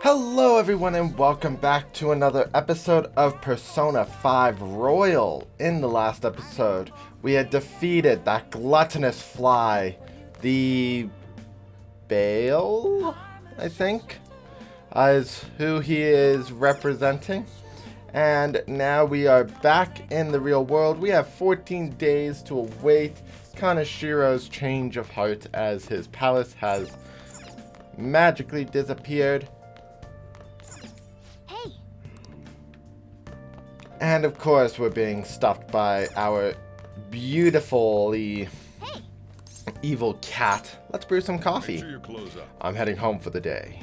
Hello everyone and welcome back to another episode of Persona 5 Royal. In the last episode, we had defeated that gluttonous fly, the Bale, I think, is who he is representing. And now we are back in the real world. We have 14 days to await Kanashiro's change of heart as his palace has magically disappeared. And of course, we're being stopped by our beautifully evil cat. Let's brew some coffee. I'm heading home for the day.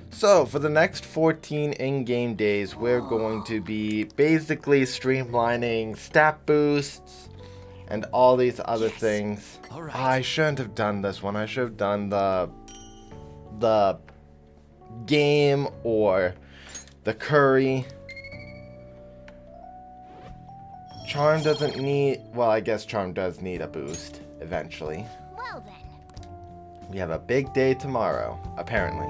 So, for the next 14 in-game days, we're going to be basically streamlining stat boosts and all these other things. Right. I shouldn't have done this one. I should have done the game or the curry. Charm doesn't need... Well, I guess Charm does need a boost, eventually. Well then. We have a big day tomorrow, apparently.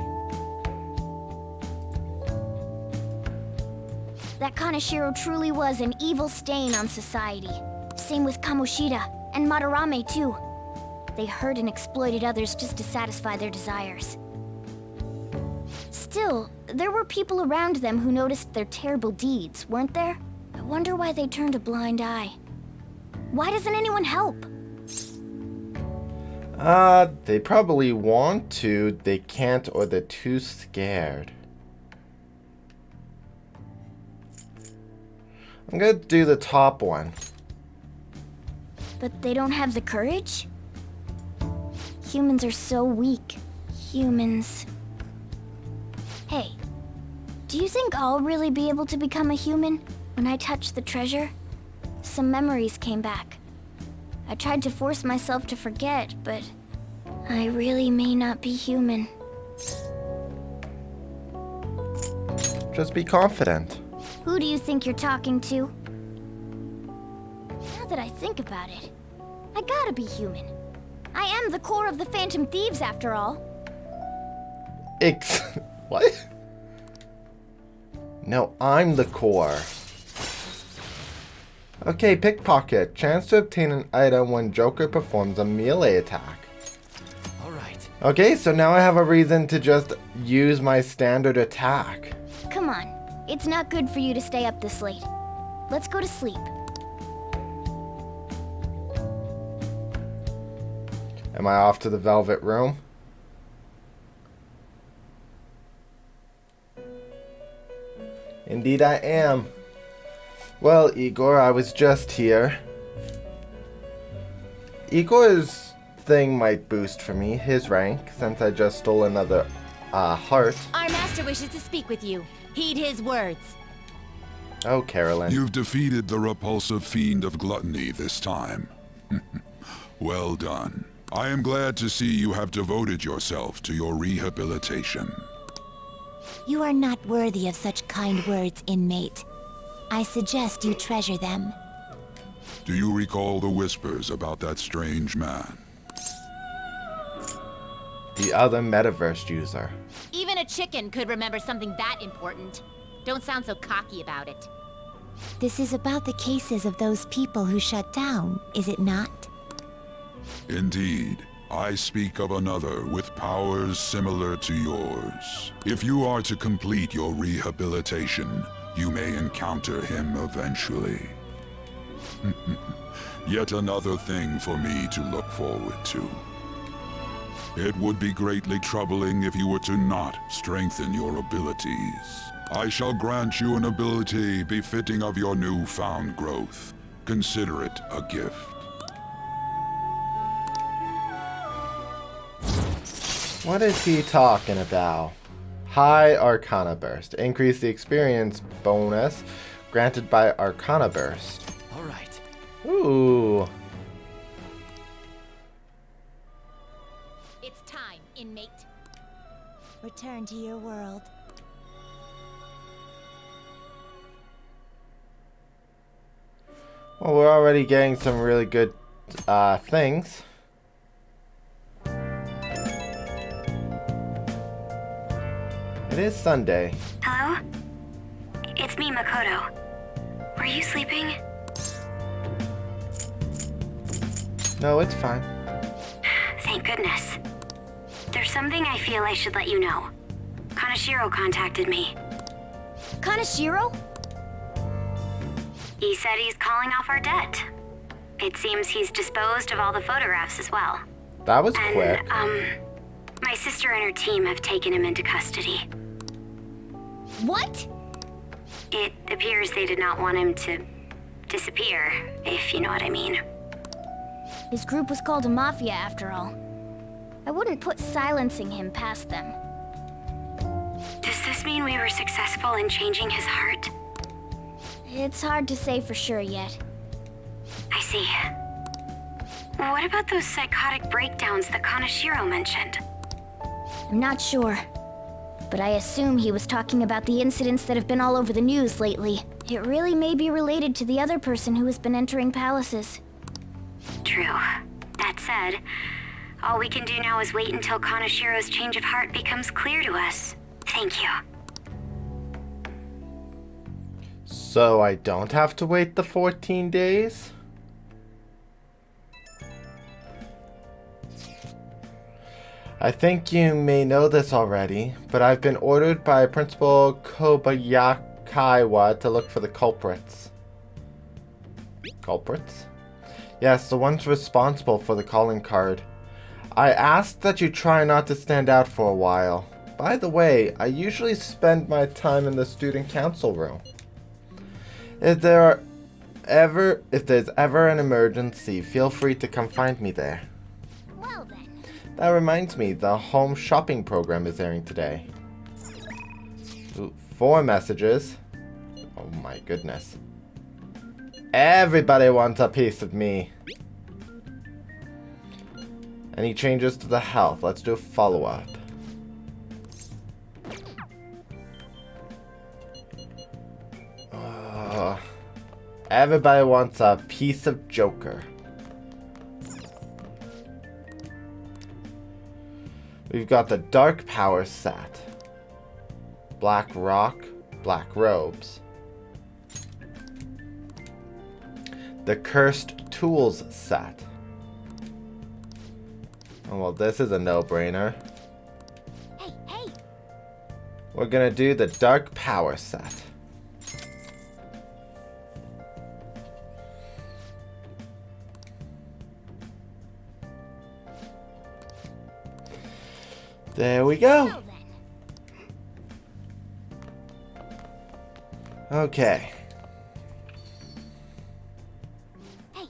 That Kanashiro truly was an evil stain on society. Same with Kamoshida, and Madarame too. They hurt and exploited others just to satisfy their desires. Still, there were people around them who noticed their terrible deeds, weren't there? I wonder why they turned a blind eye. Why doesn't anyone help? They probably want to, they can't, or they're too scared. I'm gonna do the top one. But they don't have the courage? Humans are so weak. Humans. Hey, do you think I'll really be able to become a human? When I touched the treasure, some memories came back. I tried to force myself to forget, but I really may not be human. Just be confident. Who do you think you're talking to? Now that I think about it, I gotta be human. I am the core of the Phantom Thieves, after all. What? No, I'm the core. Okay, pickpocket. Chance to obtain an item when Joker performs a melee attack. Alright. Okay, so now I have a reason to just use my standard attack. Come on, it's not good for you to stay up this late. Let's go to sleep. Am I off to the Velvet Room? Indeed I am. Well, Igor, I was just here. Igor's thing might boost for me, his rank, since I just stole another heart. Our master wishes to speak with you. Heed his words. Oh, Carolyn. You've defeated the repulsive fiend of gluttony this time. Well done. I am glad to see you have devoted yourself to your rehabilitation. You are not worthy of such kind words, inmate. I suggest you treasure them. Do you recall the whispers about that strange man? The other metaverse user. Even a chicken could remember something that important. Don't sound so cocky about it. This is about the cases of those people who shut down, is it not? Indeed. I speak of another with powers similar to yours. If you are to complete your rehabilitation, you may encounter him eventually. Yet another thing for me to look forward to. It would be greatly troubling if you were to not strengthen your abilities. I shall grant you an ability befitting of your newfound growth. Consider it a gift. What is he talking about? High Arcana Burst. Increase the experience bonus granted by Arcana Burst. Alright. Ooh. It's time, inmate. Return to your world. Well, we're already getting some really good things. It is Sunday. Hello? It's me, Makoto. Were you sleeping? No, it's fine. Thank goodness. There's something I feel I should let you know. Kaneshiro contacted me. Kaneshiro? He said he's calling off our debt. It seems he's disposed of all the photographs as well. That was And, quick. my sister and her team have taken him into custody. What? It appears they did not want him to disappear, if you know what I mean. His group was called a mafia after all. I wouldn't put silencing him past them. Does this mean we were successful in changing his heart? It's hard to say for sure yet. I see. What about those psychotic breakdowns that Kaneshiro mentioned? I'm not sure. But I assume he was talking about the incidents that have been all over the news lately. It really may be related to the other person who has been entering palaces. True. That said, all we can do now is wait until Kaneshiro's change of heart becomes clear to us. Thank you. So I don't have to wait the 14 days? I think you may know this already, but I've been ordered by Principal Kobayakawa to look for the culprits. Culprits? Yes, the ones responsible for the calling card. I asked that you try not to stand out for a while. By the way, I usually spend my time in the student council room. If there's ever an emergency, feel free to come find me there. Well then. That reminds me, the home shopping program is airing today. Ooh, 4 messages. Oh my goodness. Everybody wants a piece of me. Any changes to the health? Let's do a follow-up. Everybody wants a piece of Joker. We've got the Dark Power set. Black Rock, Black Robes. The Cursed Tools set. Oh, well, this is a no-brainer. Hey! We're gonna do the Dark Power set. There we go. Well then. Okay. Hey!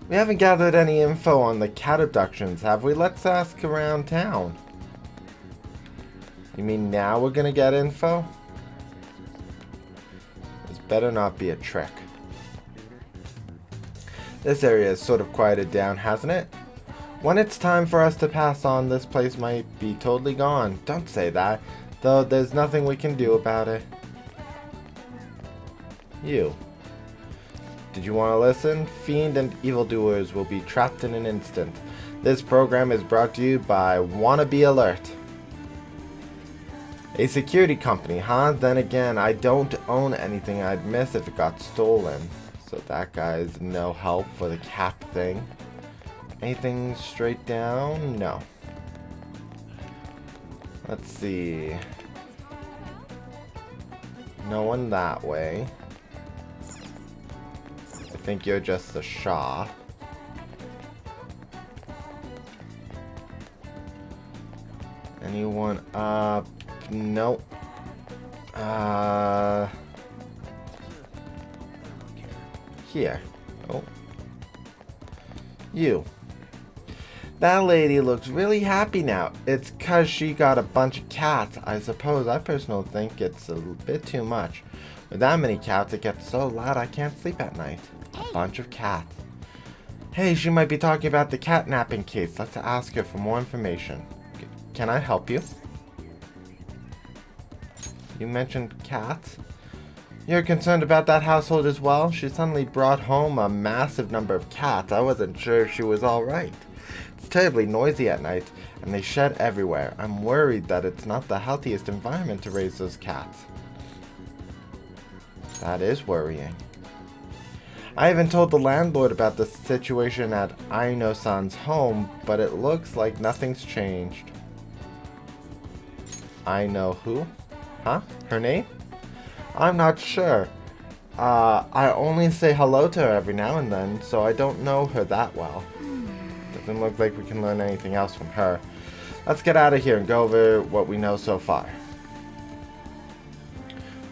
We haven't gathered any info on the cat abductions, have we? Let's ask around town. You mean now we're gonna get info? This better not be a trick. This area has sort of quieted down, hasn't it? When it's time for us to pass on, this place might be totally gone. Don't say that, though there's nothing we can do about it. You. Did you want to listen? Fiend and evildoers will be trapped in an instant. This program is brought to you by Wannabe Alert. A security company, huh? Then again, I don't own anything I'd miss if it got stolen. So that guy's no help for the cat thing. Anything straight down? No. Let's see. No one that way. I think you're just the shop. Anyone up? Nope. Here. Oh. You. That lady looks really happy now. It's 'cause she got a bunch of cats. I suppose I personally think it's a bit too much. With that many cats, it gets so loud I can't sleep at night. A bunch of cats. Hey, she might be talking about the catnapping case. Let's ask her for more information. Can I help you? You mentioned cats? You're concerned about that household as well? She suddenly brought home a massive number of cats. I wasn't sure she was alright. It's terribly noisy at night, and they shed everywhere. I'm worried that it's not the healthiest environment to raise those cats. That is worrying. I even told the landlord about the situation at Aino-san's home, but it looks like nothing's changed. I know who? Huh? Her name? I'm not sure. I only say hello to her every now and then, so I don't know her that well. Doesn't look like we can learn anything else from her. Let's get out of here and go over what we know so far.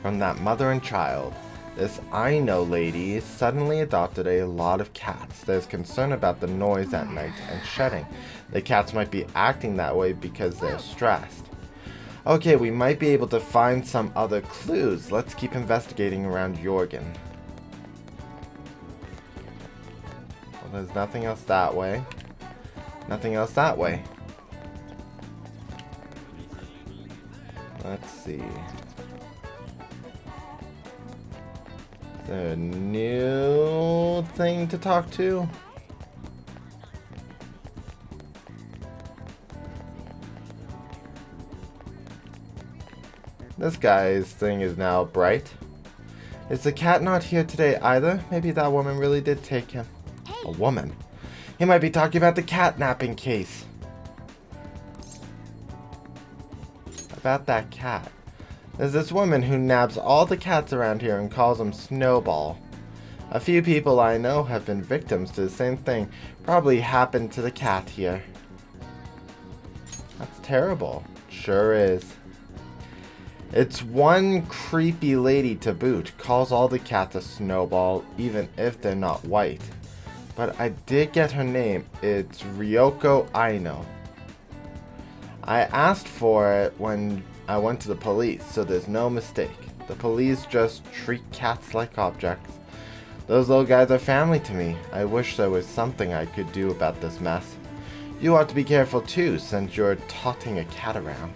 From that mother and child, this Aino lady suddenly adopted a lot of cats. There's concern about the noise at night and shedding. The cats might be acting that way because they're stressed. Okay, we might be able to find some other clues. Let's keep investigating around Jorgen. Well, there's nothing else that way. Nothing else that way. Let's see. Is there a new thing to talk to? This guy's thing is now bright. Is the cat not here today either? Maybe that woman really did take him. A woman? He might be talking about the catnapping case. About that cat. There's this woman who nabs all the cats around here and calls them Snowball. A few people I know have been victims to the same thing. Probably happened to the cat here. That's terrible. Sure is. It's one creepy lady to boot. Calls all the cats a Snowball, even if they're not white. But I did get her name. It's Ryoko Aino. I asked for it when I went to the police, so there's no mistake. The police just treat cats like objects. Those little guys are family to me. I wish there was something I could do about this mess. You ought to be careful too, since you're totting a cat around.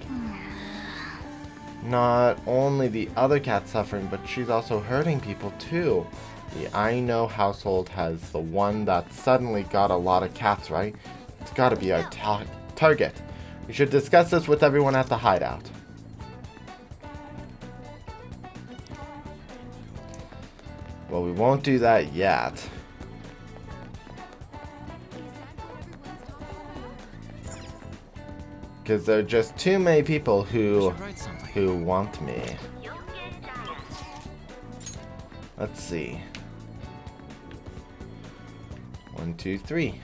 Not only the other cat suffering, but she's also hurting people too. The Aino household has the one that suddenly got a lot of cats, right? It's gotta be our target. We should discuss this with everyone at the hideout. Well, we won't do that yet. Because there are just too many people who want me. Let's see. 1, 2, 3.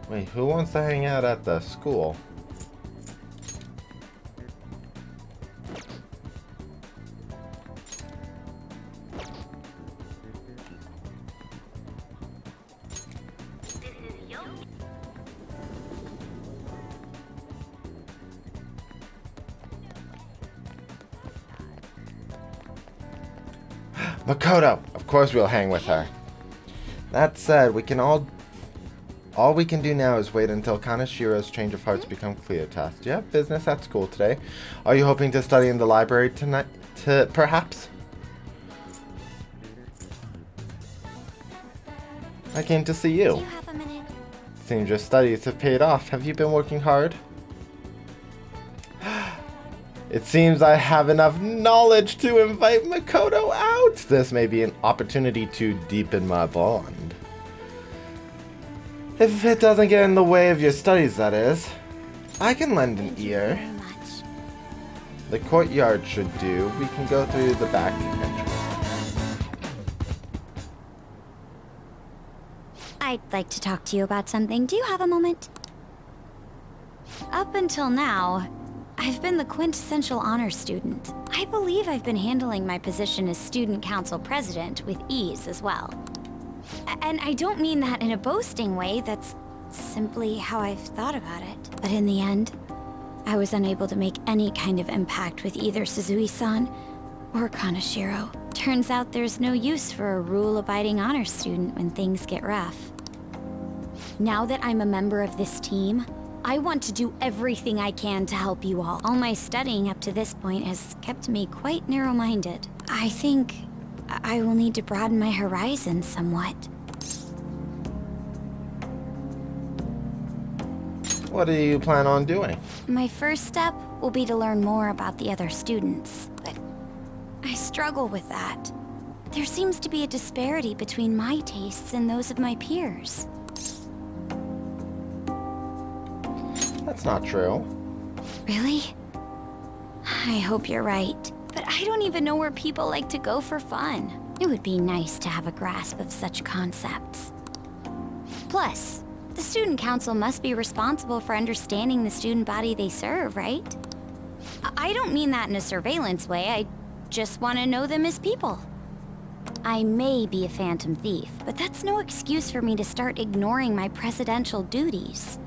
Wait, who wants to hang out at the school? Makoto! Of course we'll hang with her. That said, all we can do now is wait until Kanashiro's change of hearts become clear to us. Do you have business at school today? Are you hoping to study in the library tonight, perhaps? I came to see you. Do you have a minute? Seems your studies have paid off. Have you been working hard? It seems I have enough knowledge to invite Makoto out. This may be an opportunity to deepen my bond. If it doesn't get in the way of your studies, that is. I can lend an ear. Very much. The courtyard should do. We can go through the back entrance. I'd like to talk to you about something. Do you have a moment? Up until now, I've been the quintessential honor student. I believe I've been handling my position as student council president with ease as well. And I don't mean that in a boasting way, that's simply how I've thought about it. But in the end, I was unable to make any kind of impact with either Suzui-san or Kanashiro. Turns out there's no use for a rule-abiding honor student when things get rough. Now that I'm a member of this team, I want to do everything I can to help you all. All my studying up to this point has kept me quite narrow-minded. I think I will need to broaden my horizons somewhat. What do you plan on doing? My first step will be to learn more about the other students, but I struggle with that. There seems to be a disparity between my tastes and those of my peers. That's not true. Really? I hope you're right, but I don't even know where people like to go for fun. It would be nice to have a grasp of such concepts. Plus, the student council must be responsible for understanding the student body they serve, right? I don't mean that in a surveillance way, I just want to know them as people. I may be a phantom thief, but that's no excuse for me to start ignoring my presidential duties.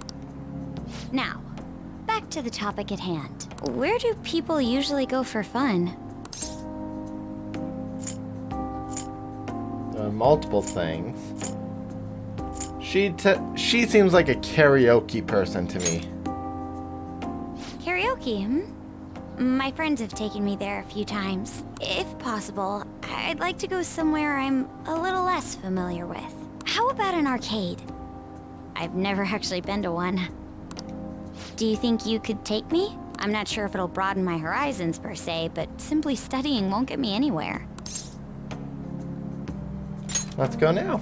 Now, back to the topic at hand. Where do people usually go for fun? There are multiple things. She seems like a karaoke person to me. Karaoke, My friends have taken me there a few times. If possible, I'd like to go somewhere I'm a little less familiar with. How about an arcade? I've never actually been to one. Do you think you could take me? I'm not sure if it'll broaden my horizons per se, but simply studying won't get me anywhere. Let's go now.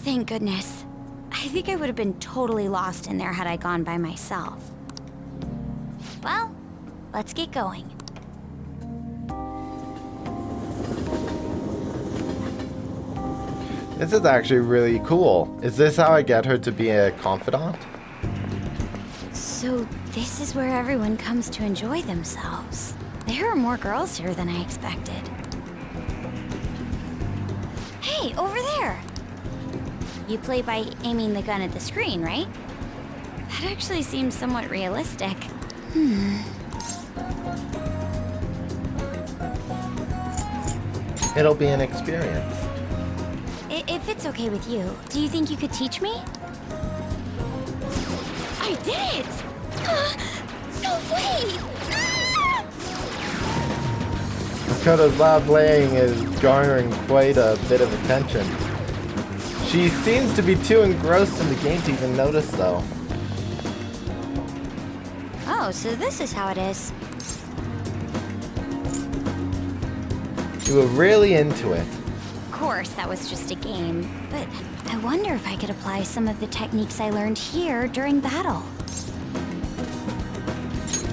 Thank goodness. I think I would have been totally lost in there had I gone by myself. Well, let's get going. This is actually really cool. Is this how I get her to be a confidant? So this is where everyone comes to enjoy themselves. There are more girls here than I expected. Hey, over there! You play by aiming the gun at the screen, right? That actually seems somewhat realistic. It'll be an experience. If it's okay with you, do you think you could teach me? I did it! No way! Makoto's loud playing is garnering quite a bit of attention. She seems to be too engrossed in the game to even notice, though. Oh, so this is how it is. You were really into it. Of course, that was just a game, but I wonder if I could apply some of the techniques I learned here during battle.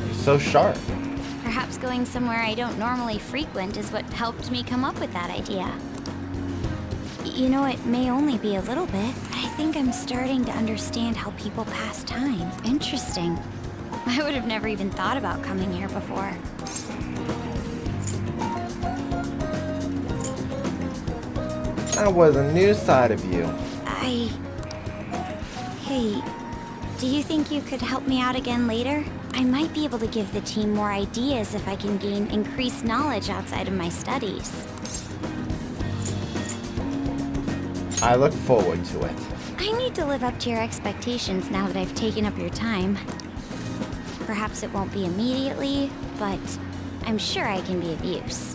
You're so sharp. Perhaps going somewhere I don't normally frequent is what helped me come up with that idea. You know, it may only be a little bit, but I think I'm starting to understand how people pass time. Interesting. I would have never even thought about coming here before. That was a new side of you. Hey, do you think you could help me out again later? I might be able to give the team more ideas if I can gain increased knowledge outside of my studies. I look forward to it. I need to live up to your expectations now that I've taken up your time. Perhaps it won't be immediately, but I'm sure I can be of use.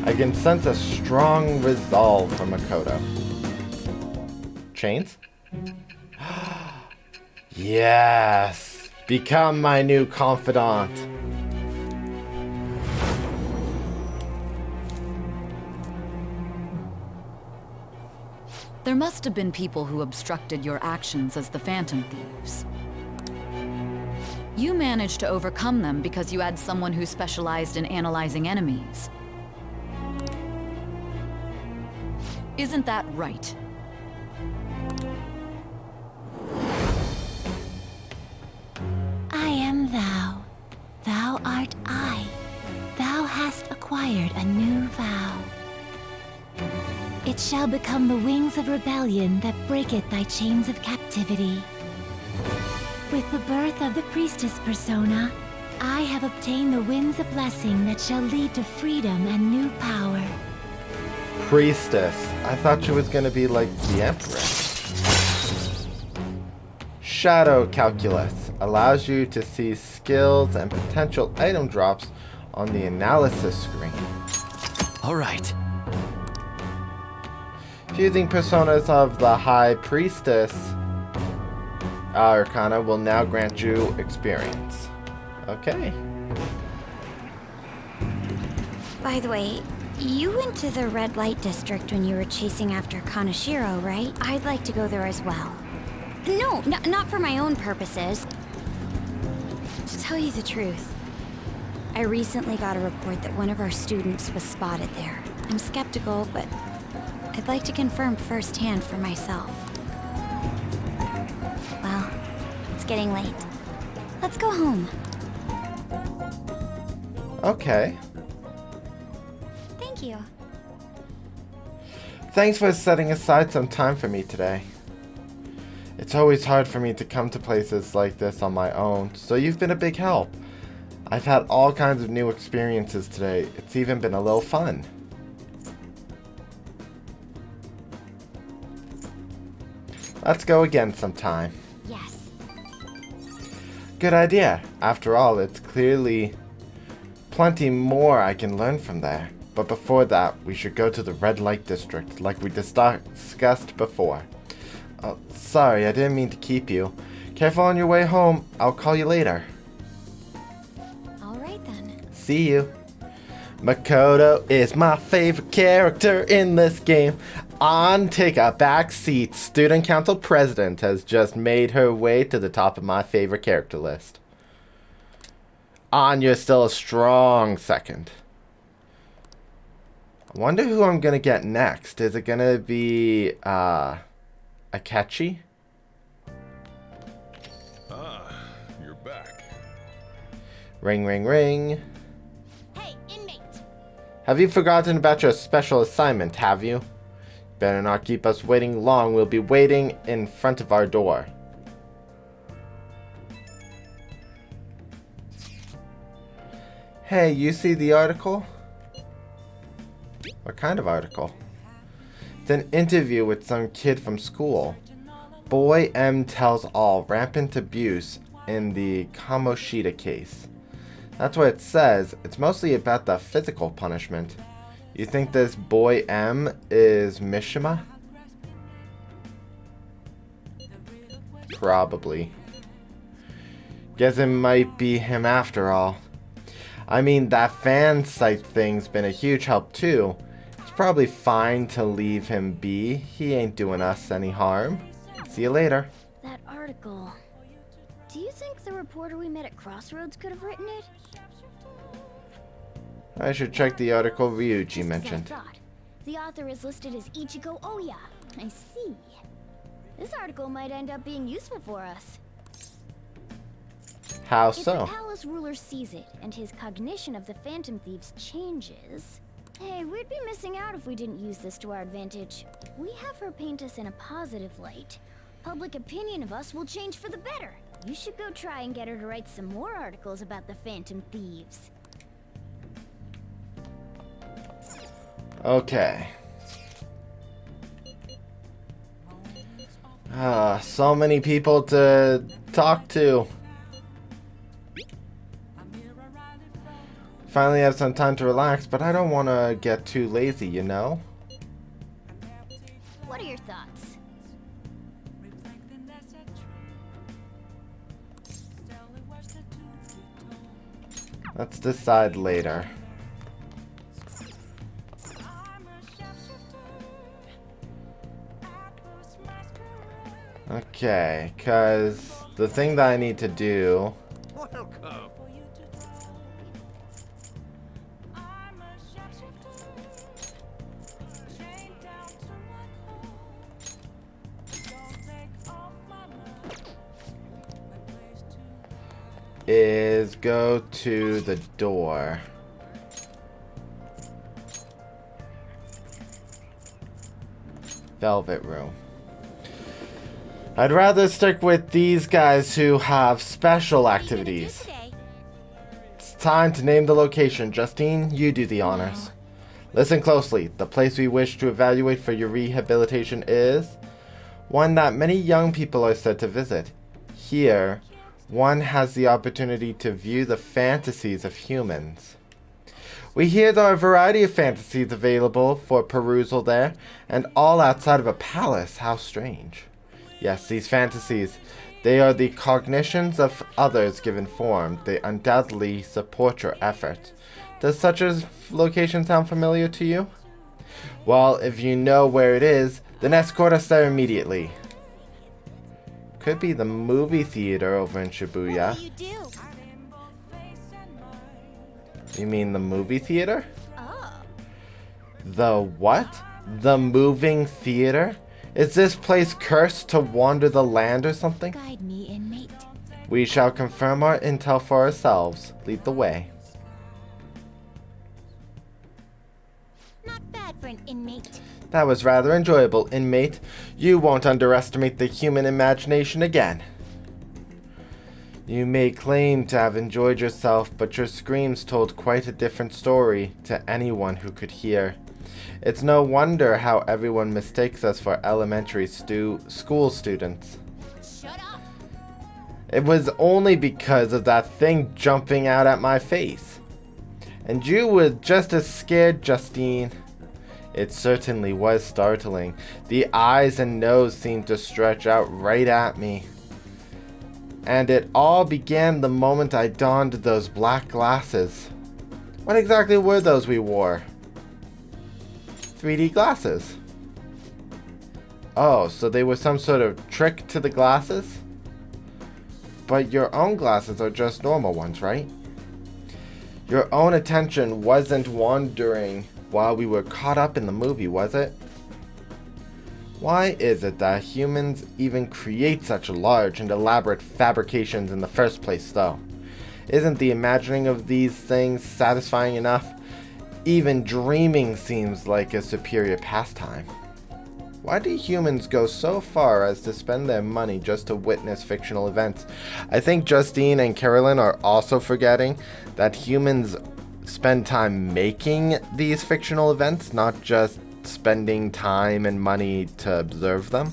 I can sense a strong resolve from Makoto. Chains? Yes! Become my new confidant. There must have been people who obstructed your actions as the Phantom Thieves. You managed to overcome them because you had someone who specialized in analyzing enemies. Isn't that right? I am thou. Thou art I. Thou hast acquired a new vow. It shall become the wings of rebellion that breaketh thy chains of captivity. With the birth of the priestess persona, I have obtained the winds of blessing that shall lead to freedom and new power. Priestess. I thought she was gonna be like the Empress. Shadow Calculus allows you to see skills and potential item drops on the analysis screen. All right. Fusing personas of the High Priestess Arcana will now grant you experience. Okay. By the way, you went to the red light district when you were chasing after Kanashiro, right? I'd like to go there as well. No, not for my own purposes. To tell you the truth, I recently got a report that one of our students was spotted there. I'm skeptical, but I'd like to confirm firsthand for myself. Well, it's getting late. Let's go home. Okay. Thank you. Thanks for setting aside some time for me today. It's always hard for me to come to places like this on my own, so you've been a big help. I've had all kinds of new experiences today. It's even been a little fun. Let's go again sometime. Yes. Good idea. After all, it's clearly plenty more I can learn from there. But before that, we should go to the red light district, like we discussed before. Sorry, I didn't mean to keep you. Careful on your way home. I'll call you later. All right then. See you. Makoto is my favorite character in this game. Take a back seat. Student Council President has just made her way to the top of my favorite character list. Anya's still a strong second. I wonder who I'm gonna get next. Is it gonna be Akechi? You're back. Ring, ring, ring. Hey, inmate! Have you forgotten about your special assignment, have you? Better not keep us waiting long. We'll be waiting in front of our door. Hey, you see the article? What kind of article? It's an interview with some kid from school. Boy M tells all rampant abuse in the Kamoshida case. That's what it says. It's mostly about the physical punishment. You think this boy M is Mishima? Probably. Guess it might be him after all. I mean, that fan site thing's been a huge help too. It's probably fine to leave him be. He ain't doing us any harm. See you later. That article. Do you think the reporter we met at Crossroads could have written it? I should check the article Ryuji Just as I mentioned. thought. The author is listed as Ichigo Oya. I see. This article might end up being useful for us. How If the so? palace ruler sees it and his cognition of the Phantom Thieves changes... Hey, we'd be missing out if we didn't use this to our advantage. We have her paint us in a positive light. Public opinion of us will change for the better. You should go try and get her to write some more articles about the Phantom Thieves. Okay. So many people to talk to. Finally have some time to relax, but I don't want to get too lazy, you know? What are your thoughts? Let's decide later. Okay, because the thing that I need to do... is go to the door. Velvet room. I'd rather stick with these guys who have special activities. It's time to name the location. Justine, you do the honors. Listen closely. The place we wish to evaluate for your rehabilitation is one that many young people are said to visit. Here, one has the opportunity to view the fantasies of humans. We hear there are a variety of fantasies available for perusal there, and all outside of a palace. How strange. Yes, these fantasies. They are the cognitions of others given form. They undoubtedly support your efforts. Does such a location sound familiar to you? Well, if you know where it is, then escort us there immediately. Could be the movie theater over in Shibuya. What do you do? You mean the movie theater? Oh. The what? The moving theater? Is this place cursed to wander the land or something? Guide me, inmate. We shall confirm our intel for ourselves. Lead the way. Not bad for an inmate. That was rather enjoyable, inmate. You won't underestimate the human imagination again. You may claim to have enjoyed yourself, but your screams told quite a different story to anyone who could hear. It's no wonder how everyone mistakes us for elementary school students. Shut up. It was only because of that thing jumping out at my face. And you were just as scared, Justine. It certainly was startling. The eyes and nose seemed to stretch out right at me. And it all began the moment I donned those black glasses. What exactly were those we wore? 3D glasses. Oh, so they were some sort of trick to the glasses? But your own glasses are just normal ones, right? Your own attention wasn't wandering while we were caught up in the movie, was it? Why is it that humans even create such large and elaborate fabrications in the first place, though? Isn't the imagining of these things satisfying enough? Even dreaming seems like a superior pastime. Why do humans go so far as to spend their money just to witness fictional events? I think Justine and Carolyn are also forgetting that humans spend time making these fictional events, not just spending time and money to observe them.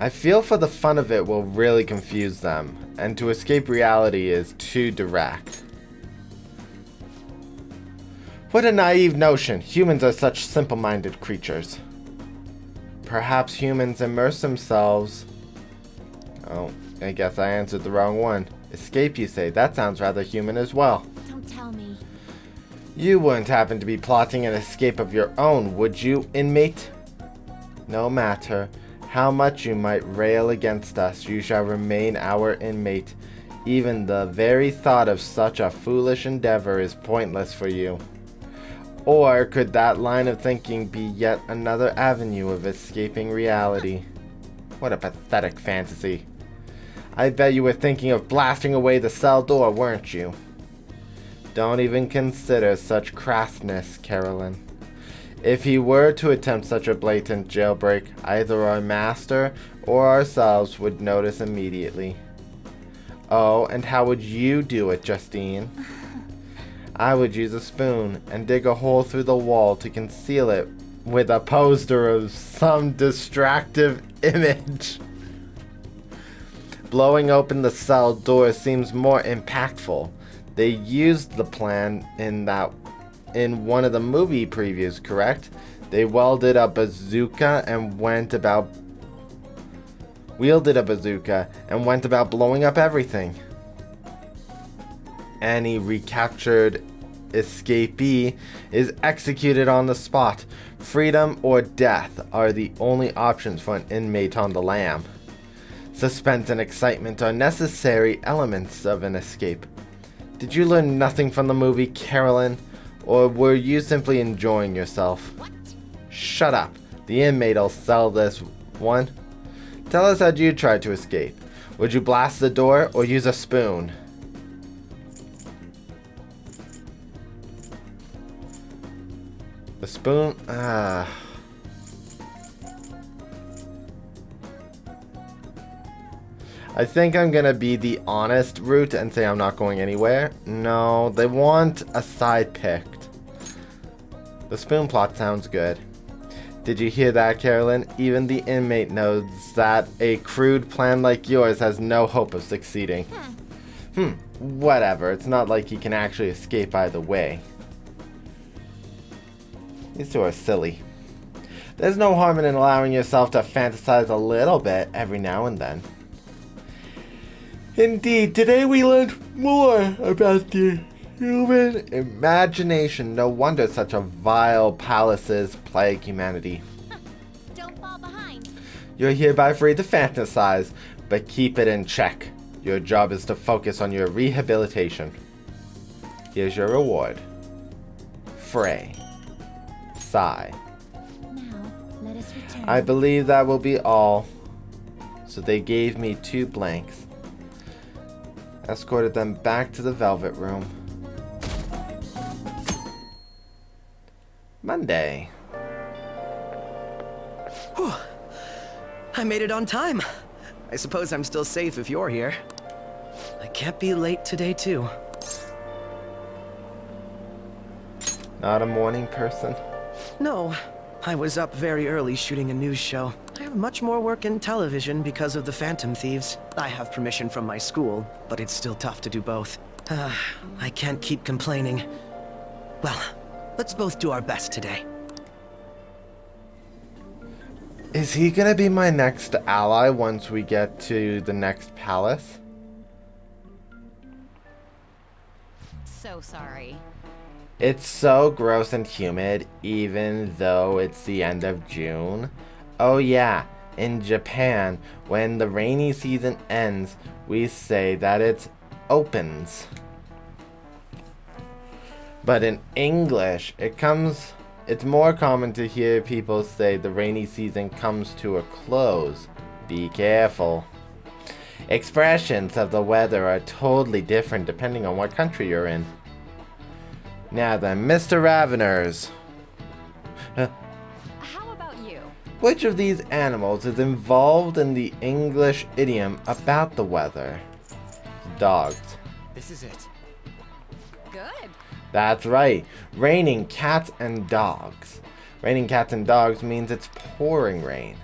I feel for the fun of it will really confuse them, and to escape reality is too direct. What a naive notion. Humans are such simple-minded creatures. Perhaps humans immerse themselves... Oh, I guess I answered the wrong one. Escape, you say? That sounds rather human as well. Don't tell me. You wouldn't happen to be plotting an escape of your own, would you, inmate? No matter how much you might rail against us, you shall remain our inmate. Even the very thought of such a foolish endeavor is pointless for you. Or could that line of thinking be yet another avenue of escaping reality? What a pathetic fantasy. I bet you were thinking of blasting away the cell door, weren't you? Don't even consider such crassness, Carolyn. If he were to attempt such a blatant jailbreak, either our master or ourselves would notice immediately. Oh, and how would you do it, Justine? I would use a spoon and dig a hole through the wall to conceal it with a poster of some distractive image. Blowing open the cell door seems more impactful. They used the plan in one of the movie previews, correct? They wielded a bazooka and went about blowing up everything. Any recaptured escapee is executed on the spot. Freedom or death are the only options for an inmate on the lam. Suspense and excitement are necessary elements of an escape. Did you learn nothing from the movie, Carolyn? Or were you simply enjoying yourself? What? Shut up. The inmate'll sell this one. Tell us how'd you try to escape. Would you blast the door or use a spoon? The spoon? I think I'm gonna be the honest route and say I'm not going anywhere. No, they want a side picked. The spoon plot sounds good. Did you hear that, Carolyn? Even the inmate knows that a crude plan like yours has no hope of succeeding. Whatever. It's not like he can actually escape either way. These two are silly. There's no harm in allowing yourself to fantasize a little bit every now and then. Indeed, today we learned more about the human imagination. No wonder such a vile palaces plague humanity. Don't fall behind. You're hereby free to fantasize, but keep it in check. Your job is to focus on your rehabilitation. Here's your reward. Frey. Sigh. Now, let us return. I believe that will be all. So they gave me 2 blanks. Escorted them back to the Velvet Room. Monday. Whew. I made it on time. I suppose I'm still safe if you're here. I can't be late today, too. Not a morning person? No, I was up very early shooting a news show. I have much more work in television because of the Phantom Thieves. I have permission from my school, but it's still tough to do both. I can't keep complaining. Well, let's both do our best today. Is he gonna be my next ally once we get to the next palace? So sorry. It's so gross and humid, even though it's the end of June. Oh yeah, in Japan, when the rainy season ends, we say that it opens. But in English, it's more common to hear people say the rainy season comes to a close. Be careful. Expressions of the weather are totally different depending on what country you're in. Now then, Mr. Raveners. How about you? Which of these animals is involved in the English idiom about the weather? Dogs. This is it. Good. That's right. Raining cats and dogs. Raining cats and dogs means it's pouring rain.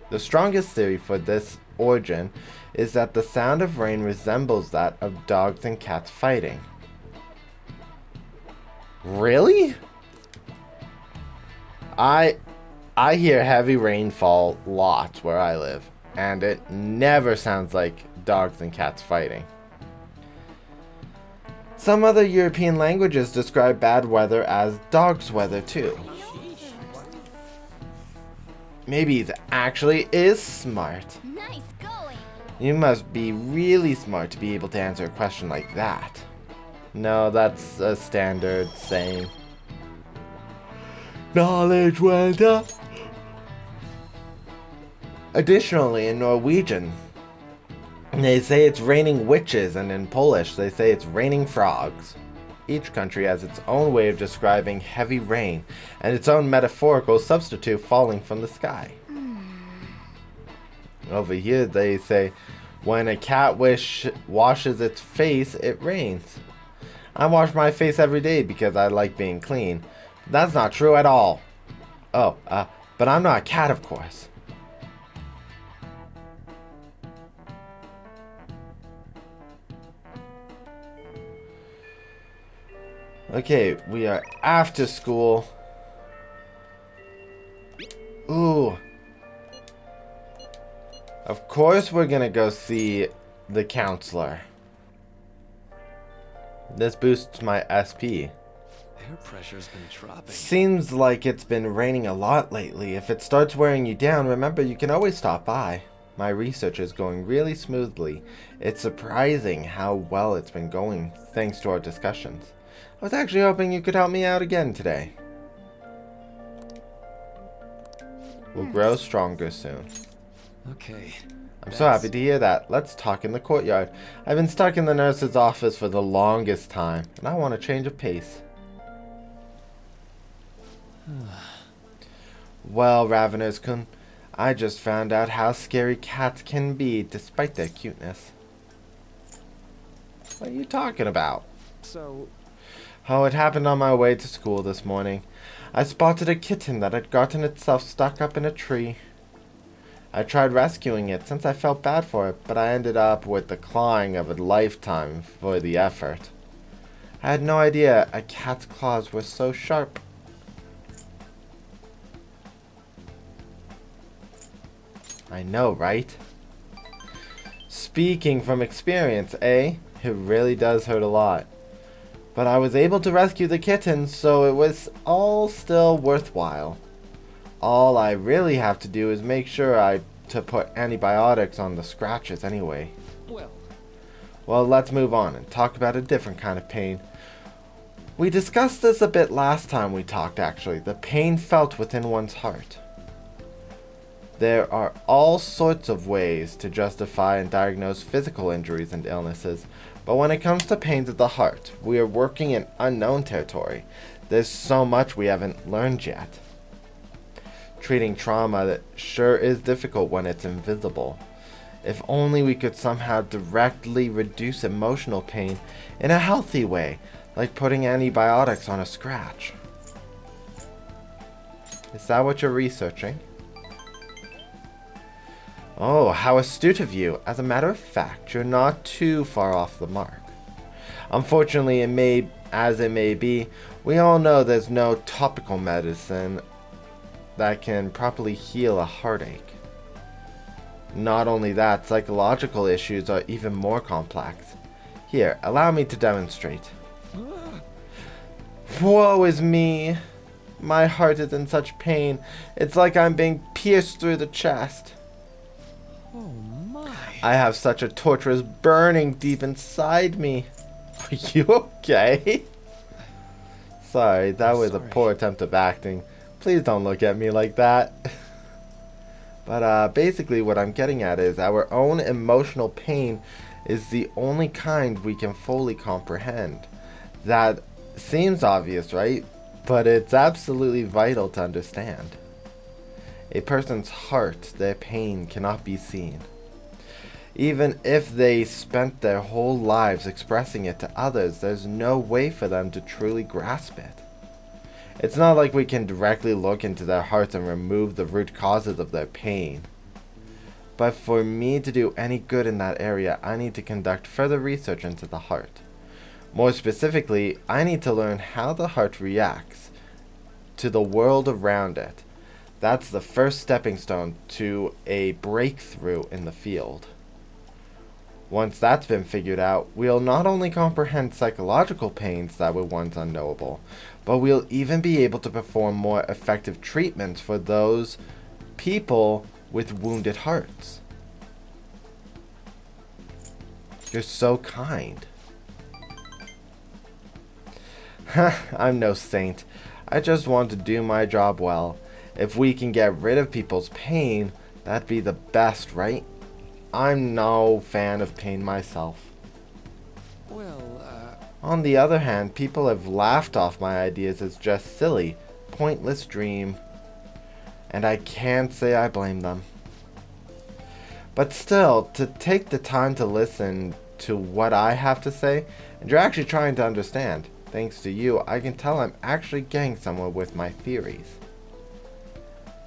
The strongest theory for this origin is that the sound of rain resembles that of dogs and cats fighting. Really? I hear heavy rainfall lots where I live, and it never sounds like dogs and cats fighting. Some other European languages describe bad weather as dog's weather too. Maybe it actually is smart. Nice going. You must be really smart to be able to answer a question like that. No, that's a standard saying. Knowledge went up. Additionally, in Norwegian, they say it's raining witches, and in Polish, they say it's raining frogs. Each country has its own way of describing heavy rain, and its own metaphorical substitute falling from the sky. Over here, they say, when a cat washes its face, it rains. I wash my face every day because I like being clean. That's not true at all. Oh, but I'm not a cat, of course. Okay, we are after school. Ooh. Of course we're gonna go see the counselor. This boosts my SP. Air pressure's been dropping. Seems like it's been raining a lot lately. If it starts wearing you down, remember you can always stop by. My research is going really smoothly. It's surprising how well it's been going thanks to our discussions. I was actually hoping you could help me out again today. We'll grow stronger soon. Okay. I'm so happy to hear that. Let's talk in the courtyard. I've been stuck in the nurse's office for the longest time, and I want a change of pace. Well, Raveners-kun, I just found out how scary cats can be despite their cuteness. What are you talking about? So... Oh, it happened on my way to school this morning. I spotted a kitten that had gotten itself stuck up in a tree. I tried rescuing it since I felt bad for it, but I ended up with the clawing of a lifetime for the effort. I had no idea a cat's claws were so sharp. I know, right? Speaking from experience, eh? It really does hurt a lot. But I was able to rescue the kitten, so it was all still worthwhile. All I really have to do is make sure to put antibiotics on the scratches anyway. Well, let's move on and talk about a different kind of pain. We discussed this a bit last time we talked, actually. The pain felt within one's heart. There are all sorts of ways to justify and diagnose physical injuries and illnesses, but when it comes to pains of the heart, we are working in unknown territory. There's so much we haven't learned yet. Treating trauma that sure is difficult when it's invisible. If only we could somehow directly reduce emotional pain in a healthy way, like putting antibiotics on a scratch. Is that what you're researching? Oh, how astute of you. As a matter of fact, you're not too far off the mark. Unfortunately, as it may be, we all know there's no topical medicine that can properly heal a heartache. Not only that, psychological issues are even more complex. Here, allow me to demonstrate. Woe is me! My heart is in such pain. It's like I'm being pierced through the chest. Oh my. I have such a torturous burning deep inside me. Are you okay? Sorry, that was a poor attempt of acting. Please don't look at me like that. But basically what I'm getting at is our own emotional pain is the only kind we can fully comprehend. That seems obvious, right? But it's absolutely vital to understand. A person's heart, their pain cannot be seen. Even if they spent their whole lives expressing it to others, there's no way for them to truly grasp it. It's not like we can directly look into their hearts and remove the root causes of their pain. But for me to do any good in that area, I need to conduct further research into the heart. More specifically, I need to learn how the heart reacts to the world around it. That's the first stepping stone to a breakthrough in the field. Once that's been figured out, we'll not only comprehend psychological pains that were once unknowable, but we'll even be able to perform more effective treatments for those people with wounded hearts. You're so kind. I'm no saint. I just want to do my job well. If we can get rid of people's pain, that'd be the best, right? I'm no fan of pain myself. On the other hand, people have laughed off my ideas as just silly, pointless dream. And I can't say I blame them. But still, to take the time to listen to what I have to say, and you're actually trying to understand, thanks to you, I can tell I'm actually getting somewhere with my theories.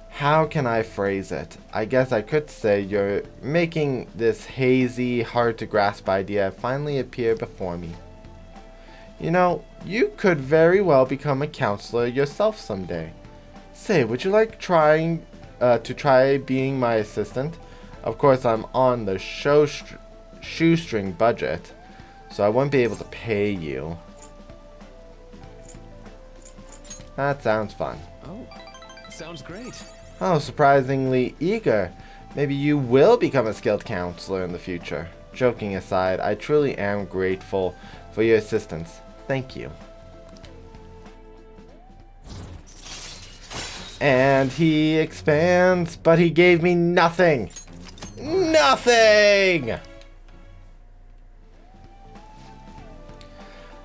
How can I phrase it? I guess I could say you're making this hazy, hard to grasp idea finally appear before me. You know, you could very well become a counselor yourself someday. Say, would you like to try being my assistant? Of course, I'm on the shoestring budget, so I won't be able to pay you. That sounds fun. Oh, sounds great. Oh, surprisingly eager. Maybe you will become a skilled counselor in the future. Joking aside, I truly am grateful for your assistance. Thank you. And he expands, but he gave me nothing. Nothing!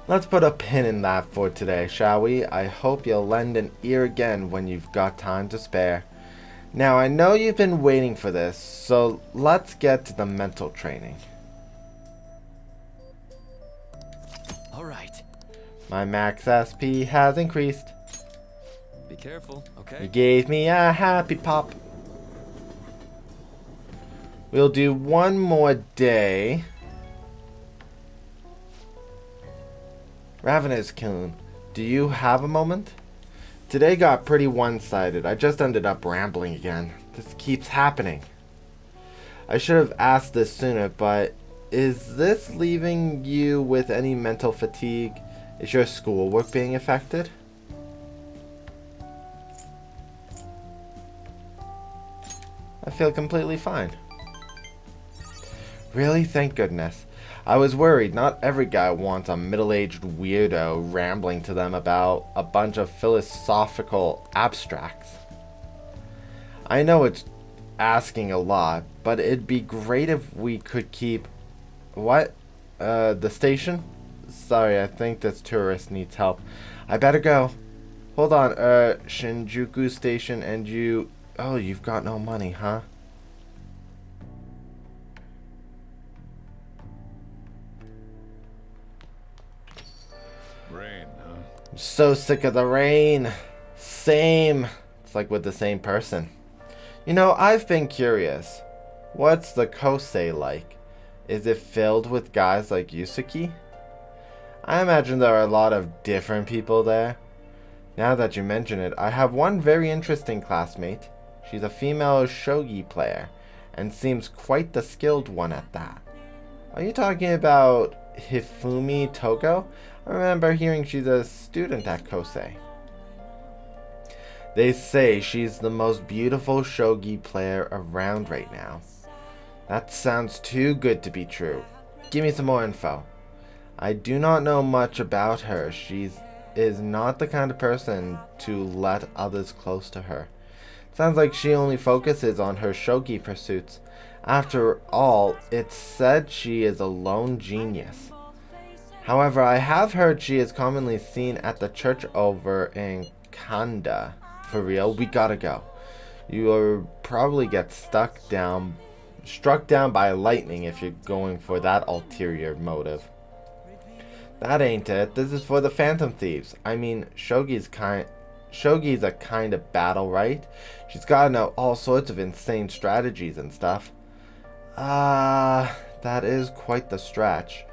Let's put a pin in that for today, shall we? I hope you'll lend an ear again when you've got time to spare. Now, I know you've been waiting for this, so let's get to the mental training. All right. My max SP has increased. Be careful, okay? He gave me a happy pop. We'll do one more day. Ravenous-kun, do you have a moment? Today got pretty one-sided. I just ended up rambling again. This keeps happening. I should have asked this sooner, but is this leaving you with any mental fatigue? Is your schoolwork being affected? I feel completely fine. Really? Thank goodness. I was worried. Not every guy wants a middle-aged weirdo rambling to them about a bunch of philosophical abstracts. I know it's asking a lot, but it'd be great if we could keep... What? The station? Sorry, I think this tourist needs help. I better go. Hold on, Shinjuku Station, and you... Oh, you've got no money, huh? Rain, huh? I'm so sick of the rain. Same. It's like with the same person. You know, I've been curious. What's the Kosei like? Is it filled with guys like Yusuke? I imagine there are a lot of different people there. Now that you mention it, I have one very interesting classmate. She's a female shogi player, and seems quite the skilled one at that. Are you talking about Hifumi Togo? I remember hearing she's a student at Kosei. They say she's the most beautiful shogi player around right now. That sounds too good to be true. Give me some more info. I do not know much about her. She is not the kind of person to let others close to her. Sounds like she only focuses on her shogi pursuits. After all, it's said she is a lone genius. However, I have heard she is commonly seen at the church over in Kanda. For real, we gotta go. You will probably get struck down by lightning if you're going for that ulterior motive. That ain't it. This is for the Phantom Thieves. I mean, Shogi's a kind of battle, right? She's gotta know all sorts of insane strategies and stuff. That is quite the stretch.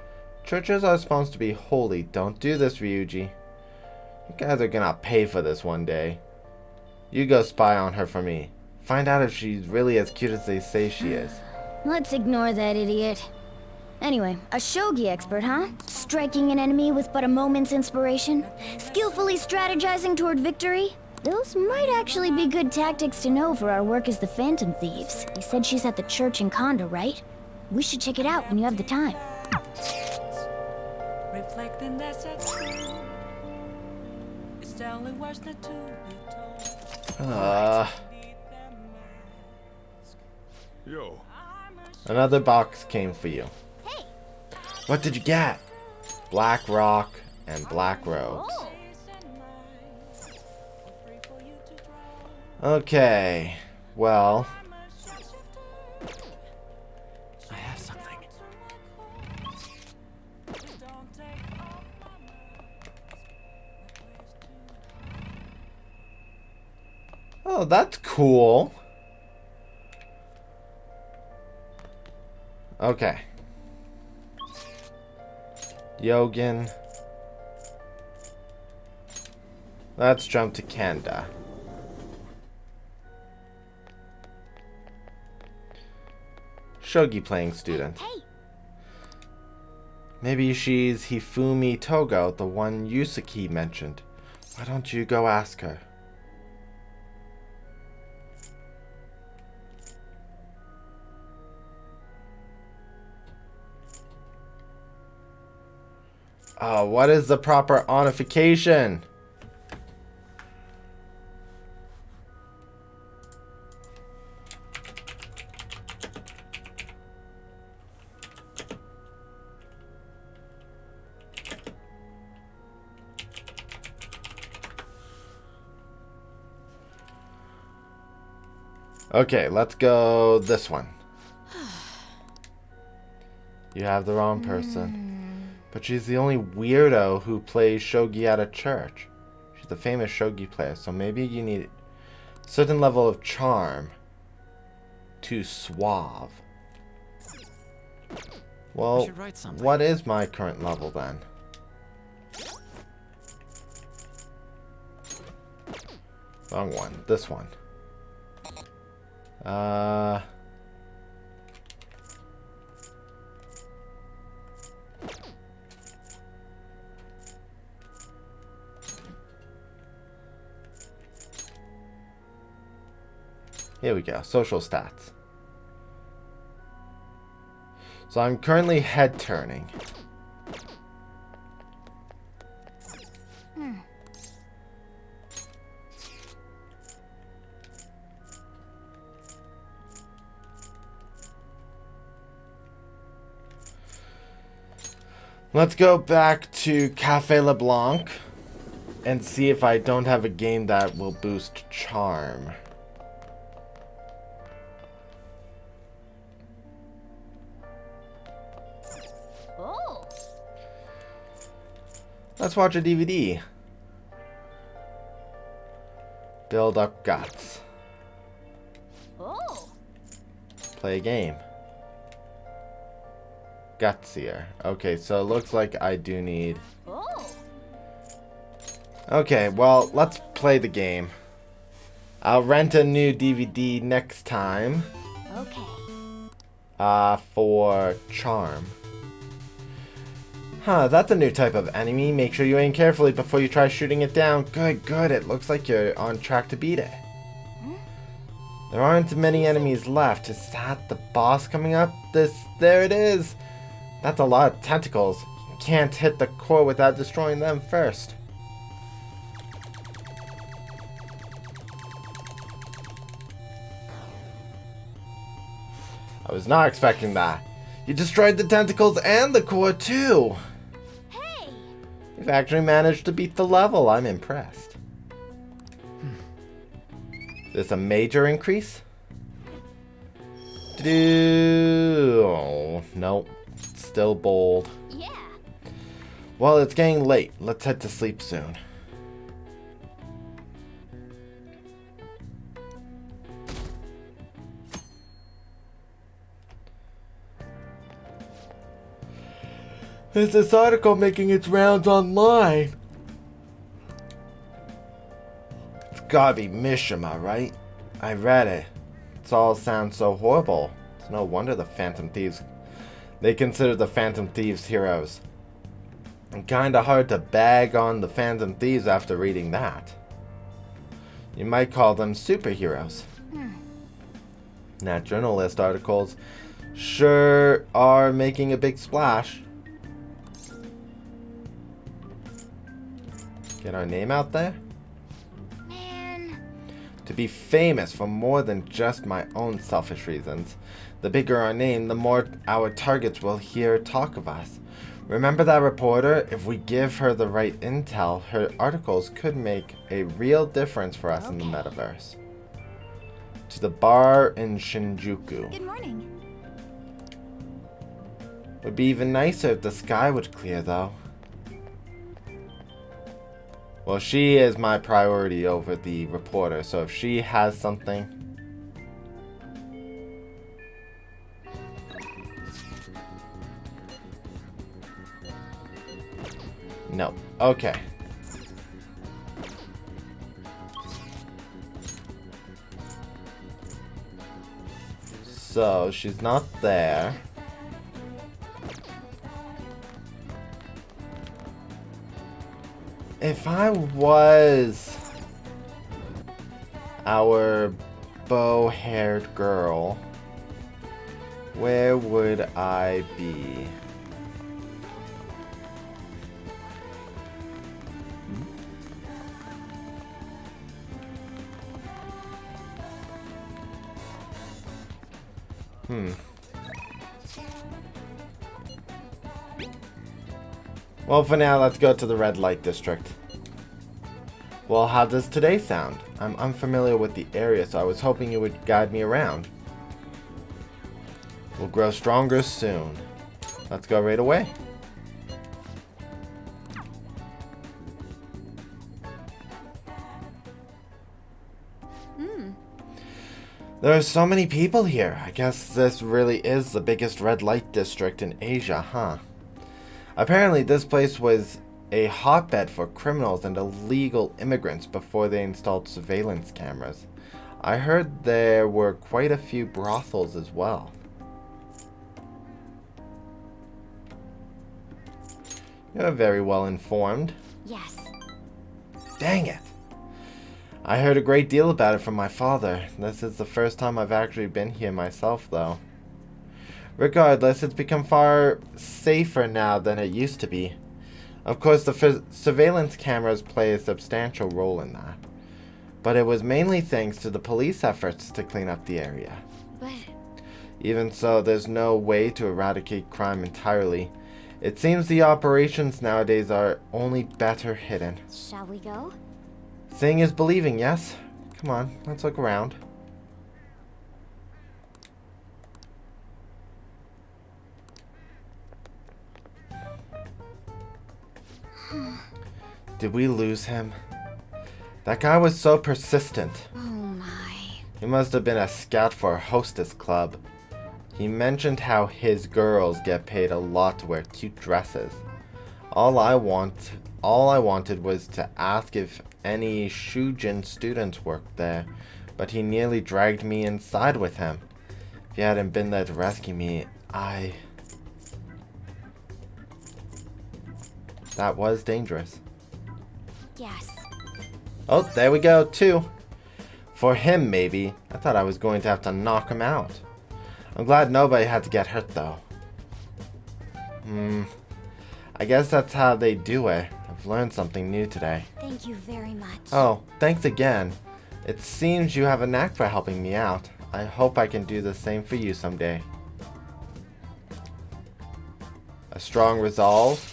Churches are supposed to be holy. Don't do this, Ryuji. You guys are gonna pay for this one day. You go spy on her for me. Find out if she's really as cute as they say she is. Let's ignore that idiot. Anyway, a shogi expert, huh? Striking an enemy with but a moment's inspiration? Skillfully strategizing toward victory? Those might actually be good tactics to know for our work as the Phantom Thieves. You said she's at the church in Kondo, right? We should check it out when you have the time. Yo. Another box came for you. Hey. What did you get? Black rock and black robes. Okay, well, I have something. oh, that's cool. Okay. Yogen. Let's jump to Kanda. Shogi playing student. Hey. Maybe she's Hifumi Togo, the one Yusuke mentioned. Why don't you go ask her? What is the proper onification? Okay, let's go this one. You have the wrong person. But she's the only weirdo who plays shogi at a church. She's a famous shogi player, so maybe you need a certain level of charm to suave. Well, what is my current level then? Wrong one. This one. Here we go. Social stats. So I'm currently head turning. Let's go back to Cafe LeBlanc and see if I don't have a game that will boost charm. Oh. Let's watch a DVD. Build up guts. Oh. Play a game. Gutsier. Okay, so it looks like I do need... Oh. Okay, well, let's play the game. I'll rent a new DVD next time. Okay. For charm. Huh, that's a new type of enemy. Make sure you aim carefully before you try shooting it down. Good, good. It looks like you're on track to beat it. There aren't many enemies left. Is that the boss coming up? There it is. That's a lot of tentacles. You can't hit the core without destroying them first. I was not expecting that. You destroyed the tentacles and the core too. Hey! You've actually managed to beat the level. I'm impressed. There's a major increase? Oh, nope. Still bold. Yeah. Well, it's getting late. Let's head to sleep soon. There's this article making its rounds online. It's gotta be Mishima, right? I read it. It all sounds so horrible. It's no wonder the Phantom Thieves... They consider the Phantom Thieves heroes. And kinda hard to bag on the Phantom Thieves after reading that. You might call them superheroes. That journalist articles sure are making a big splash. Get our name out there? Man. To be famous for more than just my own selfish reasons. The bigger our name, the more our targets will hear talk of us. Remember that reporter? If we give her the right intel, her articles could make a real difference for us in the metaverse. To the bar in Shinjuku. Good morning. Would be even nicer if the sky would clear, though. Well, she is my priority over the reporter, so if she has something... No. Okay. So, she's not there. If I was our bow-haired girl, where would I be? Well, for now, let's go to the red light district. Well, how does today sound? I'm unfamiliar with the area, so I was hoping you would guide me around. We'll grow stronger soon. Let's go right away. There are so many people here. I guess this really is the biggest red light district in Asia, huh? Apparently, this place was a hotbed for criminals and illegal immigrants before they installed surveillance cameras. I heard there were quite a few brothels as well. You're very well informed. Yes. Dang it. I heard a great deal about it from my father. This is the first time I've actually been here myself, though. Regardless, it's become far safer now than it used to be. Of course, the surveillance cameras play a substantial role in that. But it was mainly thanks to the police efforts to clean up the area. But... Even so, there's no way to eradicate crime entirely. It seems the operations nowadays are only better hidden. Shall we go? Seeing is believing, yes? Come on, let's look around. Did we lose him? That guy was so persistent. Oh my. He must have been a scout for a hostess club. He mentioned how his girls get paid a lot to wear cute dresses. All I wanted was to ask if any Shujin students worked there, but he nearly dragged me inside with him. If he hadn't been there to rescue me, that was dangerous. Yes. Oh, there we go, 2. For him, maybe. I thought I was going to have to knock him out. I'm glad nobody had to get hurt, though. I guess that's how they do it. I've learned something new today. Thank you very much. Oh, thanks again. It seems you have a knack for helping me out. I hope I can do the same for you someday. A strong resolve?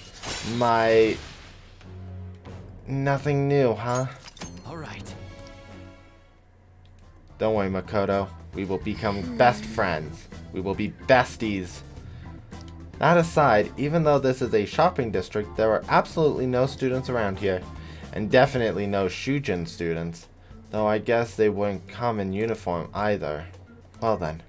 Nothing new, huh? Alright. Don't worry, Makoto. We will become best friends. We will be besties. That aside, even though this is a shopping district, there are absolutely no students around here. And definitely no Shujin students. Though I guess they wouldn't come in uniform either. Well then.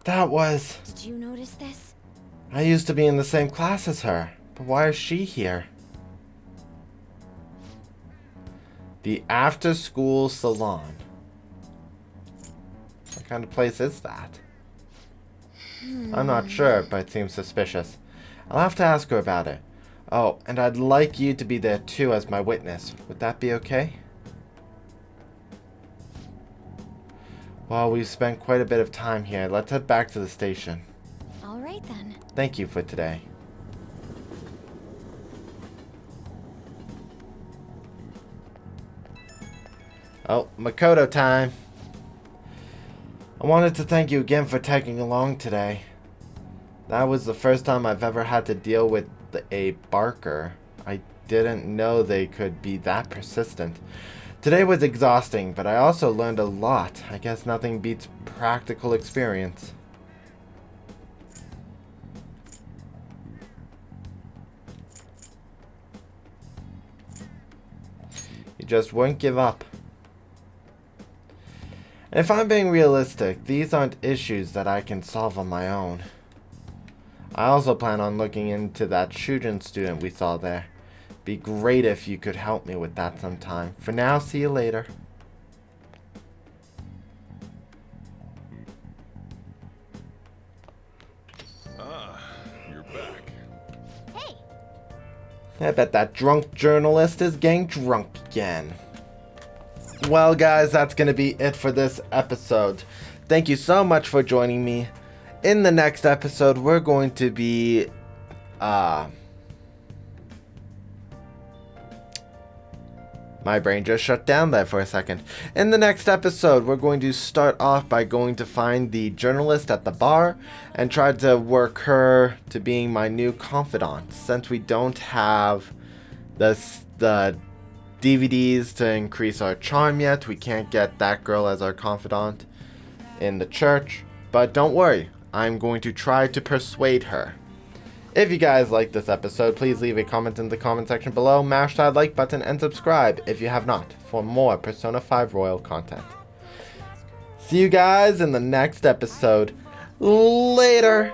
That was... Did you notice this? I used to be in the same class as her. But why is she here? The after-school salon. What kind of place is that? I'm not sure, but it seems suspicious. I'll have to ask her about it. Oh, and I'd like you to be there too as my witness. Would that be okay? Well, we've spent quite a bit of time here. Let's head back to the station. All right then. Thank you for today. Oh, Makoto time. I wanted to thank you again for tagging along today. That was the first time I've ever had to deal with a barker. I didn't know they could be that persistent. Today was exhausting, but I also learned a lot. I guess nothing beats practical experience. You just won't give up. And if I'm being realistic, these aren't issues that I can solve on my own. I also plan on looking into that Shujin student we saw there. Be great if you could help me with that sometime. For now, see you later. Ah, you're back. Hey, I bet that drunk journalist is getting drunk again. Well, guys, that's going to be it for this episode. Thank you so much for joining me. In the next episode, we're going to be... My brain just shut down there for a second. In the next episode, we're going to start off by going to find the journalist at the bar and try to work her to being my new confidant. Since we don't have the DVDs to increase our charm yet, we can't get that girl as our confidant in the church. But don't worry, I'm going to try to persuade her. If you guys liked this episode, please leave a comment in the comment section below, mash that like button, and subscribe if you have not for more Persona 5 Royal content. See you guys in the next episode. Later!